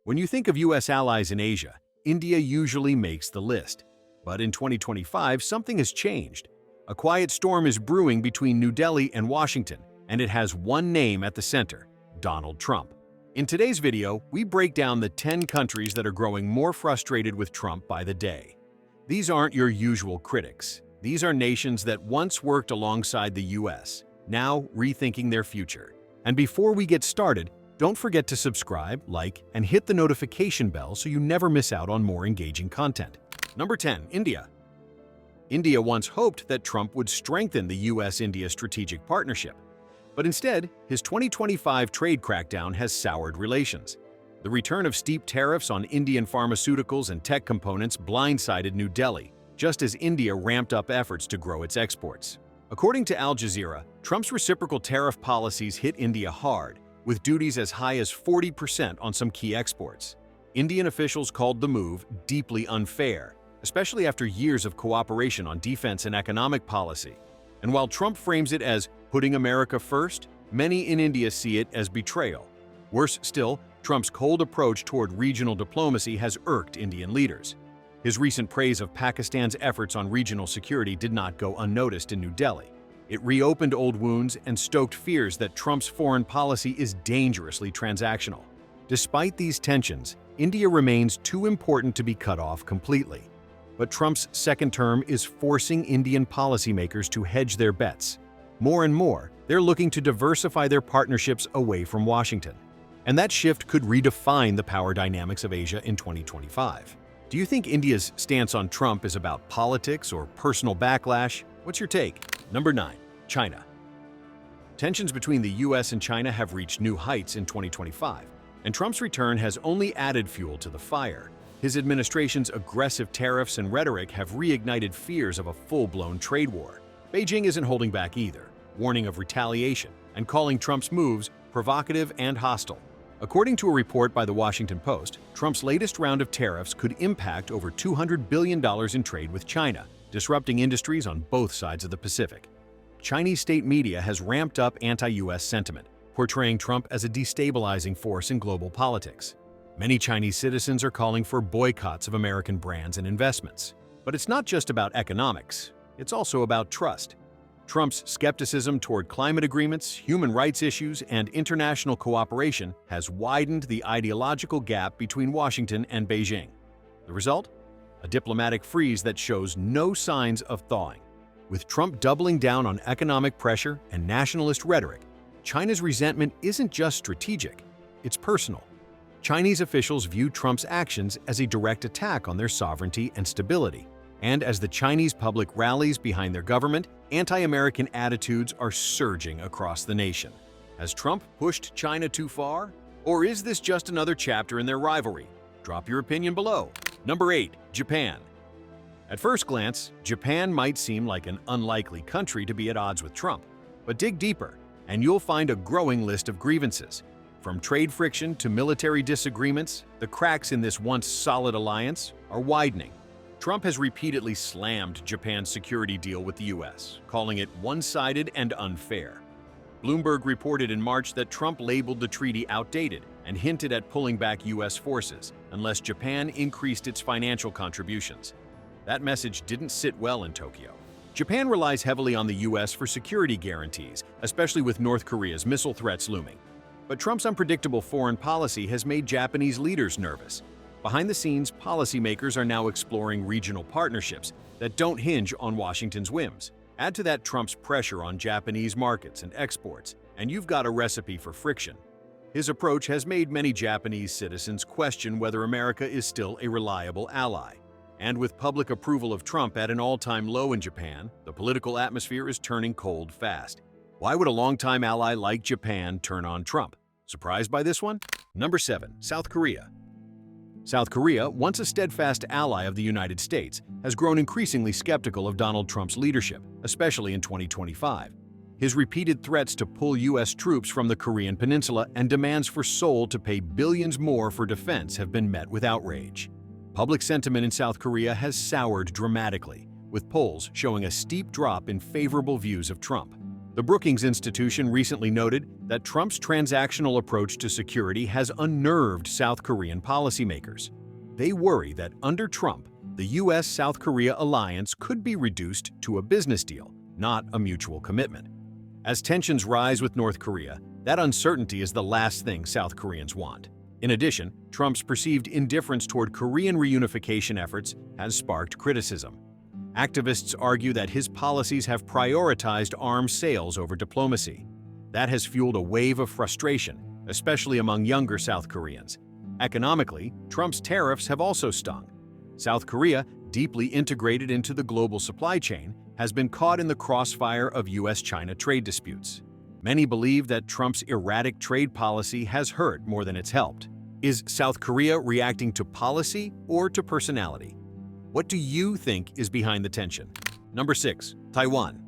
When you think of U.S. allies in Asia, India usually makes the list. But in 2025, something has changed. A quiet storm is brewing between New Delhi and Washington, and it has one name at the center: Donald Trump. In today's video, we break down the 10 countries that are growing more frustrated with Trump by the day. These aren't your usual critics. These are nations that once worked alongside the U.S., now rethinking their future. And before we get started, don't forget to subscribe, like, and hit the notification bell so you never miss out on more engaging content. Number 10. India. India once hoped that Trump would strengthen the U.S.-India strategic partnership. But instead, his 2025 trade crackdown has soured relations. The return of steep tariffs on Indian pharmaceuticals and tech components blindsided New Delhi, just as India ramped up efforts to grow its exports. According to Al Jazeera, Trump's reciprocal tariff policies hit India hard, with duties as high as 40% on some key exports. Indian officials called the move deeply unfair, especially after years of cooperation on defense and economic policy. And while Trump frames it as putting America first, many in India see it as betrayal. Worse still, Trump's cold approach toward regional diplomacy has irked Indian leaders. His recent praise of Pakistan's efforts on regional security did not go unnoticed in New Delhi. It reopened old wounds and stoked fears that Trump's foreign policy is dangerously transactional. Despite these tensions, India remains too important to be cut off completely. But Trump's second term is forcing Indian policymakers to hedge their bets. More and more, they're looking to diversify their partnerships away from Washington. And that shift could redefine the power dynamics of Asia in 2025. Do you think India's stance on Trump is about politics or personal backlash? What's your take? Number 9. China. Tensions between the U.S. and China have reached new heights in 2025, and Trump's return has only added fuel to the fire. His administration's aggressive tariffs and rhetoric have reignited fears of a full-blown trade war. Beijing isn't holding back either, warning of retaliation and calling Trump's moves provocative and hostile. According to a report by The Washington Post, Trump's latest round of tariffs could impact over $200 billion in trade with China, disrupting industries on both sides of the Pacific. Chinese state media has ramped up anti-U.S. sentiment, portraying Trump as a destabilizing force in global politics. Many Chinese citizens are calling for boycotts of American brands and investments. But it's not just about economics, it's also about trust. Trump's skepticism toward climate agreements, human rights issues, and international cooperation has widened the ideological gap between Washington and Beijing. The result? A diplomatic freeze that shows no signs of thawing. With Trump doubling down on economic pressure and nationalist rhetoric, China's resentment isn't just strategic, it's personal. Chinese officials view Trump's actions as a direct attack on their sovereignty and stability. And as the Chinese public rallies behind their government, anti-American attitudes are surging across the nation. Has Trump pushed China too far? Or is this just another chapter in their rivalry? Drop your opinion below. Number 8. Japan. At first glance, Japan might seem like an unlikely country to be at odds with Trump. But dig deeper, and you'll find a growing list of grievances. From trade friction to military disagreements, the cracks in this once solid alliance are widening. Trump has repeatedly slammed Japan's security deal with the U.S., calling it one-sided and unfair. Bloomberg reported in March that Trump labeled the treaty outdated and hinted at pulling back U.S. forces unless Japan increased its financial contributions. That message didn't sit well in Tokyo. Japan relies heavily on the U.S. for security guarantees, especially with North Korea's missile threats looming. But Trump's unpredictable foreign policy has made Japanese leaders nervous. Behind the scenes, policymakers are now exploring regional partnerships that don't hinge on Washington's whims. Add to that Trump's pressure on Japanese markets and exports, and you've got a recipe for friction. His approach has made many Japanese citizens question whether America is still a reliable ally. And with public approval of Trump at an all-time low in Japan, the political atmosphere is turning cold fast. Why would a longtime ally like Japan turn on Trump? Surprised by this one? Number 7. South Korea. South Korea, once a steadfast ally of the United States, has grown increasingly skeptical of Donald Trump's leadership, especially in 2025. His repeated threats to pull U.S. troops from the Korean Peninsula and demands for Seoul to pay billions more for defense have been met with outrage. Public sentiment in South Korea has soured dramatically, with polls showing a steep drop in favorable views of Trump. The Brookings Institution recently noted that Trump's transactional approach to security has unnerved South Korean policymakers. They worry that under Trump, the U.S.-South Korea alliance could be reduced to a business deal, not a mutual commitment. As tensions rise with North Korea, that uncertainty is the last thing South Koreans want. In addition, Trump's perceived indifference toward Korean reunification efforts has sparked criticism. Activists argue that his policies have prioritized arms sales over diplomacy. That has fueled a wave of frustration, especially among younger South Koreans. Economically, Trump's tariffs have also stung. South Korea, deeply integrated into the global supply chain, has been caught in the crossfire of U.S.-China trade disputes. Many believe that Trump's erratic trade policy has hurt more than it's helped. Is South Korea reacting to policy or to personality? What do you think is behind the tension? Number 6. Taiwan.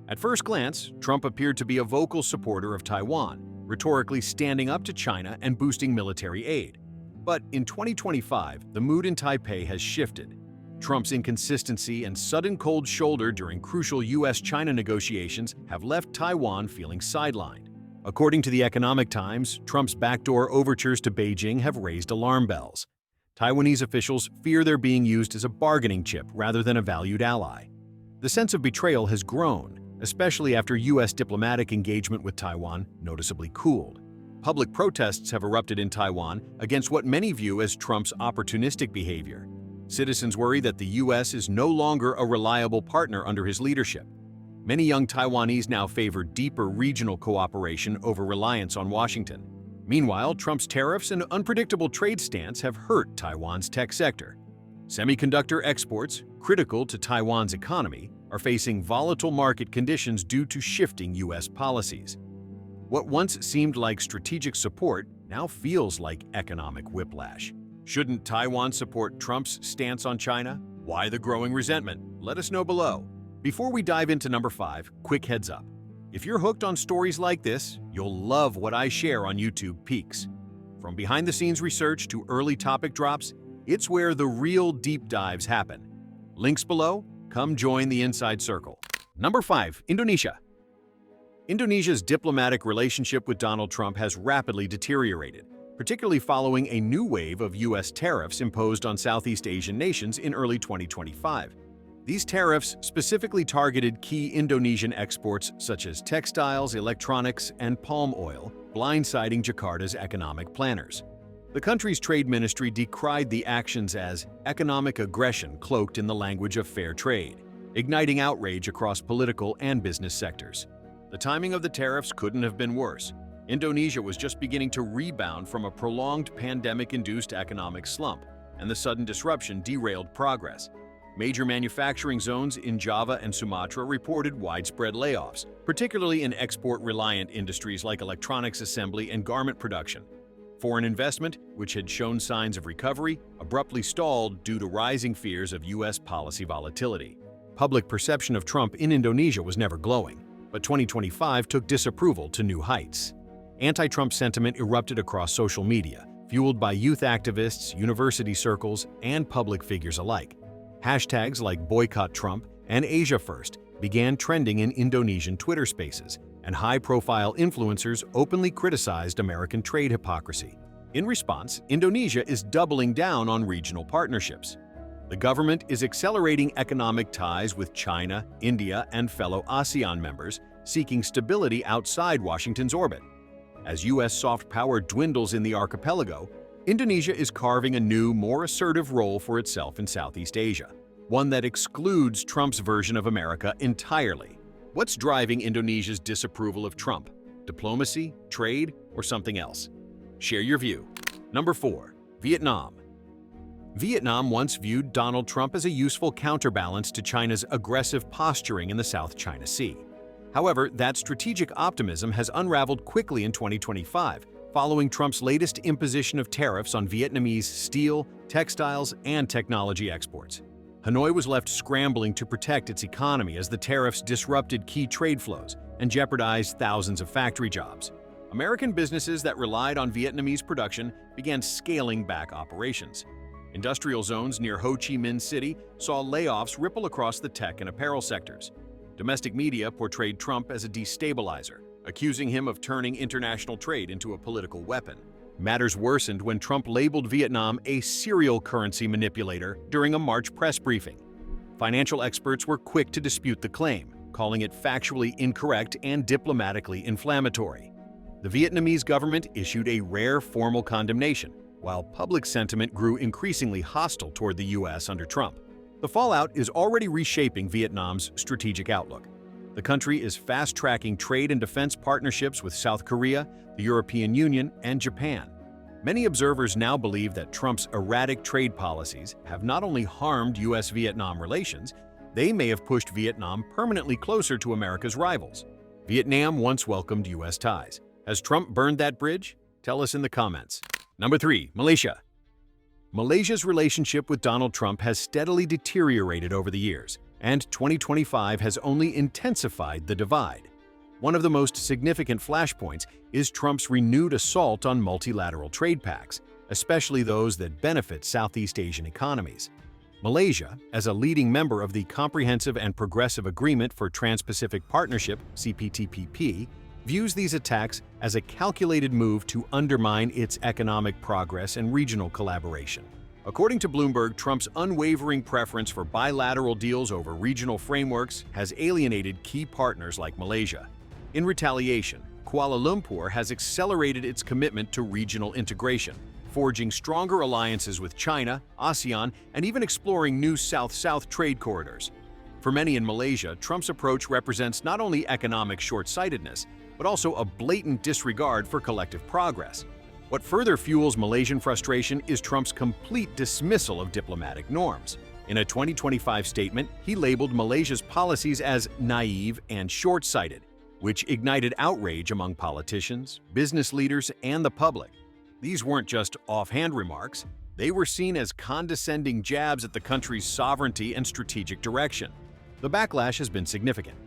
At first glance, Trump appeared to be a vocal supporter of Taiwan, rhetorically standing up to China and boosting military aid. But in 2025, the mood in Taipei has shifted. Trump's inconsistency and sudden cold shoulder during crucial U.S.-China negotiations have left Taiwan feeling sidelined. According to the Economic Times, Trump's backdoor overtures to Beijing have raised alarm bells. Taiwanese officials fear they're being used as a bargaining chip rather than a valued ally. The sense of betrayal has grown, especially after U.S. diplomatic engagement with Taiwan noticeably cooled. Public protests have erupted in Taiwan against what many view as Trump's opportunistic behavior. Citizens worry that the U.S. is no longer a reliable partner under his leadership. Many young Taiwanese now favor deeper regional cooperation over reliance on Washington. Meanwhile, Trump's tariffs and unpredictable trade stance have hurt Taiwan's tech sector. Semiconductor exports, critical to Taiwan's economy, are facing volatile market conditions due to shifting U.S. policies. What once seemed like strategic support now feels like economic whiplash. Shouldn't Taiwan support Trump's stance on China? Why the growing resentment? Let us know below. Before we dive into number 5, quick heads up. If you're hooked on stories like this, you'll love what I share on YouTube Peaks. From behind-the-scenes research to early topic drops, it's where the real deep dives happen. Links below. Come join the Inside Circle. Number 5. Indonesia. Indonesia's diplomatic relationship with Donald Trump has rapidly deteriorated, particularly following a new wave of U.S. tariffs imposed on Southeast Asian nations in early 2025. These tariffs specifically targeted key Indonesian exports such as textiles, electronics, and palm oil, blindsiding Jakarta's economic planners. The country's trade ministry decried the actions as economic aggression cloaked in the language of fair trade, igniting outrage across political and business sectors. The timing of the tariffs couldn't have been worse. Indonesia was just beginning to rebound from a prolonged pandemic-induced economic slump, and the sudden disruption derailed progress. Major manufacturing zones in Java and Sumatra reported widespread layoffs, particularly in export-reliant industries like electronics assembly and garment production. Foreign investment, which had shown signs of recovery, abruptly stalled due to rising fears of U.S. policy volatility. Public perception of Trump in Indonesia was never glowing, but 2025 took disapproval to new heights. Anti-Trump sentiment erupted across social media, fueled by youth activists, university circles, and public figures alike. Hashtags like Boycott Trump and Asia First began trending in Indonesian Twitter spaces, and high-profile influencers openly criticized American trade hypocrisy. In response, Indonesia is doubling down on regional partnerships. The government is accelerating economic ties with China, India, and fellow ASEAN members, seeking stability outside Washington's orbit. As U.S. soft power dwindles in the archipelago, Indonesia is carving a new, more assertive role for itself in Southeast Asia, one that excludes Trump's version of America entirely. What's driving Indonesia's disapproval of Trump? Diplomacy, trade, or something else? Share your view. Number 4. Vietnam. Vietnam once viewed Donald Trump as a useful counterbalance to China's aggressive posturing in the South China Sea. However, that strategic optimism has unraveled quickly in 2025, following Trump's latest imposition of tariffs on Vietnamese steel, textiles, and technology exports. Hanoi was left scrambling to protect its economy as the tariffs disrupted key trade flows and jeopardized thousands of factory jobs. American businesses that relied on Vietnamese production began scaling back operations. Industrial zones near Ho Chi Minh City saw layoffs ripple across the tech and apparel sectors. Domestic media portrayed Trump as a destabilizer, accusing him of turning international trade into a political weapon. Matters worsened when Trump labeled Vietnam a serial currency manipulator during a March press briefing. Financial experts were quick to dispute the claim, calling it factually incorrect and diplomatically inflammatory. The Vietnamese government issued a rare formal condemnation, while public sentiment grew increasingly hostile toward the U.S. under Trump. The fallout is already reshaping Vietnam's strategic outlook. The country is fast-tracking trade and defense partnerships with South Korea, the European Union, and Japan. Many observers now believe that Trump's erratic trade policies have not only harmed U.S.-Vietnam relations, they may have pushed Vietnam permanently closer to America's rivals. Vietnam once welcomed U.S. ties. Has Trump burned that bridge? Tell us in the comments. Number 3. Malaysia. Malaysia's relationship with Donald Trump has steadily deteriorated over the years, and 2025 has only intensified the divide. One of the most significant flashpoints is Trump's renewed assault on multilateral trade pacts, especially those that benefit Southeast Asian economies. Malaysia, as a leading member of the Comprehensive and Progressive Agreement for Trans-Pacific Partnership (CPTPP), views these attacks as a calculated move to undermine its economic progress and regional collaboration. According to Bloomberg, Trump's unwavering preference for bilateral deals over regional frameworks has alienated key partners like Malaysia. In retaliation, Kuala Lumpur has accelerated its commitment to regional integration, forging stronger alliances with China, ASEAN, and even exploring new South-South trade corridors. For many in Malaysia, Trump's approach represents not only economic short-sightedness, but also a blatant disregard for collective progress. What further fuels Malaysian frustration is Trump's complete dismissal of diplomatic norms. In a 2025 statement, he labeled Malaysia's policies as naive and short-sighted, which ignited outrage among politicians, business leaders, and the public. These weren't just offhand remarks, they were seen as condescending jabs at the country's sovereignty and strategic direction. The backlash has been significant.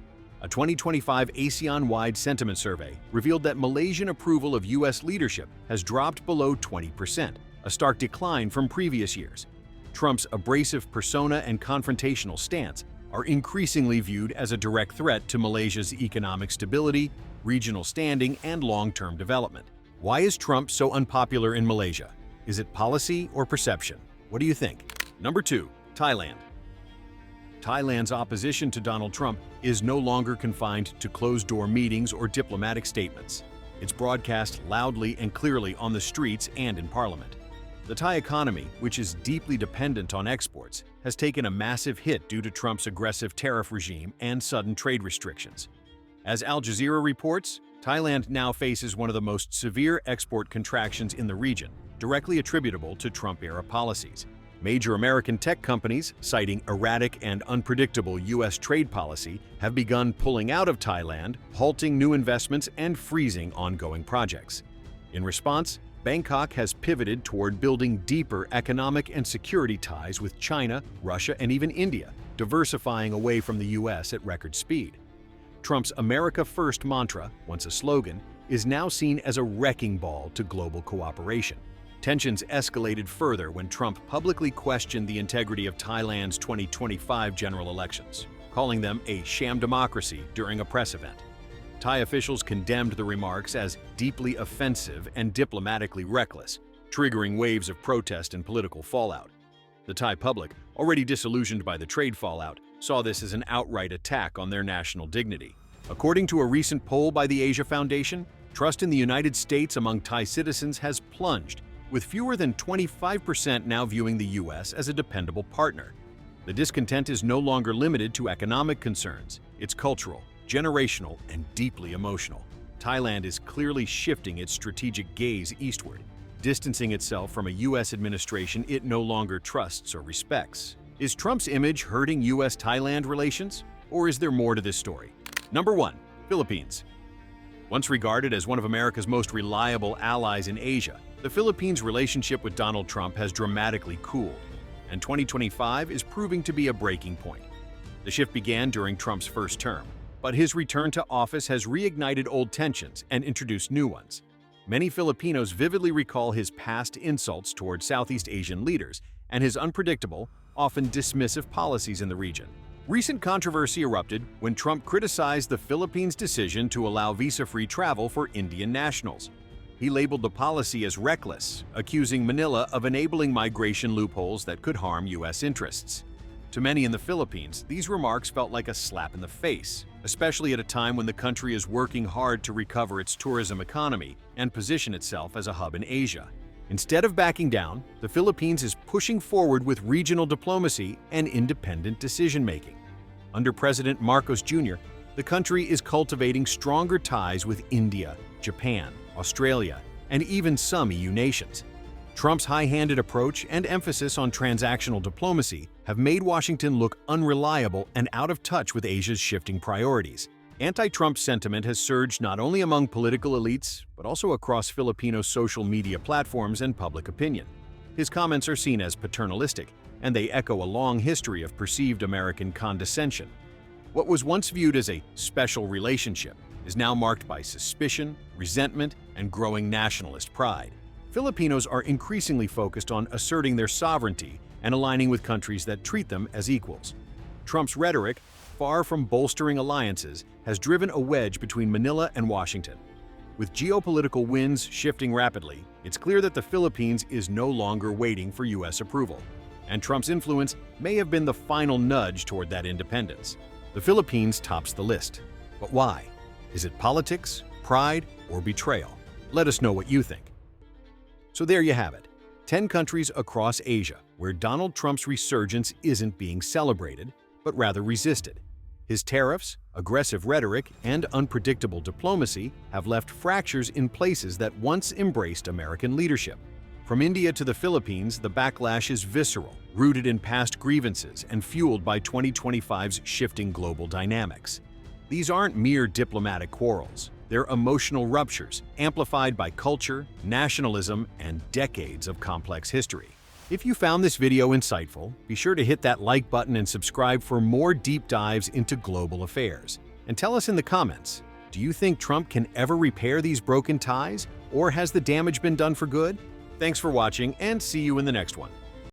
A 2025 ASEAN-wide sentiment survey revealed that Malaysian approval of U.S. leadership has dropped below 20%, a stark decline from previous years. Trump's abrasive persona and confrontational stance are increasingly viewed as a direct threat to Malaysia's economic stability, regional standing, and long-term development. Why is Trump so unpopular in Malaysia? Is it policy or perception? What do you think? Number 2. Thailand. Thailand's opposition to Donald Trump is no longer confined to closed-door meetings or diplomatic statements. It's broadcast loudly and clearly on the streets and in parliament. The Thai economy, which is deeply dependent on exports, has taken a massive hit due to Trump's aggressive tariff regime and sudden trade restrictions. As Al Jazeera reports, Thailand now faces one of the most severe export contractions in the region, directly attributable to Trump-era policies. Major American tech companies, citing erratic and unpredictable U.S. trade policy, have begun pulling out of Thailand, halting new investments and freezing ongoing projects. In response, Bangkok has pivoted toward building deeper economic and security ties with China, Russia, and even India, diversifying away from the U.S. at record speed. Trump's America First mantra, once a slogan, is now seen as a wrecking ball to global cooperation. Tensions escalated further when Trump publicly questioned the integrity of Thailand's 2025 general elections, calling them a sham democracy during a press event. Thai officials condemned the remarks as deeply offensive and diplomatically reckless, triggering waves of protest and political fallout. The Thai public, already disillusioned by the trade fallout, saw this as an outright attack on their national dignity. According to a recent poll by the Asia Foundation, trust in the United States among Thai citizens has plunged, with fewer than 25% now viewing the U.S. as a dependable partner. The discontent is no longer limited to economic concerns. It's cultural, generational, and deeply emotional. Thailand is clearly shifting its strategic gaze eastward, distancing itself from a U.S. administration it no longer trusts or respects. Is Trump's image hurting U.S.-Thailand relations? Or is there more to this story? Number 1. Philippines. Once regarded as one of America's most reliable allies in Asia, the Philippines' relationship with Donald Trump has dramatically cooled, and 2025 is proving to be a breaking point. The shift began during Trump's first term, but his return to office has reignited old tensions and introduced new ones. Many Filipinos vividly recall his past insults toward Southeast Asian leaders and his unpredictable, often dismissive policies in the region. Recent controversy erupted when Trump criticized the Philippines' decision to allow visa-free travel for Indian nationals. He labeled the policy as reckless, accusing Manila of enabling migration loopholes that could harm U.S. interests. To many in the Philippines, these remarks felt like a slap in the face, especially at a time when the country is working hard to recover its tourism economy and position itself as a hub in Asia. Instead of backing down, the Philippines is pushing forward with regional diplomacy and independent decision-making. Under President Marcos Jr., the country is cultivating stronger ties with India, Japan, Australia, and even some EU nations. Trump's high-handed approach and emphasis on transactional diplomacy have made Washington look unreliable and out of touch with Asia's shifting priorities. Anti-Trump sentiment has surged not only among political elites, but also across Filipino social media platforms and public opinion. His comments are seen as paternalistic, and they echo a long history of perceived American condescension. What was once viewed as a special relationship is now marked by suspicion, resentment, and growing nationalist pride. Filipinos are increasingly focused on asserting their sovereignty and aligning with countries that treat them as equals. Trump's rhetoric, far from bolstering alliances, has driven a wedge between Manila and Washington. With geopolitical winds shifting rapidly, it's clear that the Philippines is no longer waiting for U.S. approval, and Trump's influence may have been the final nudge toward that independence. The Philippines tops the list. But why? Is it politics, pride, or betrayal? Let us know what you think. So there you have it, 10 countries across Asia where Donald Trump's resurgence isn't being celebrated, but rather resisted. His tariffs, aggressive rhetoric, and unpredictable diplomacy have left fractures in places that once embraced American leadership. From India to the Philippines, the backlash is visceral, rooted in past grievances and fueled by 2025's shifting global dynamics. These aren't mere diplomatic quarrels. They're emotional ruptures, amplified by culture, nationalism, and decades of complex history. If you found this video insightful, be sure to hit that like button and subscribe for more deep dives into global affairs. And tell us in the comments, do you think Trump can ever repair these broken ties, or has the damage been done for good? Thanks for watching, and see you in the next one.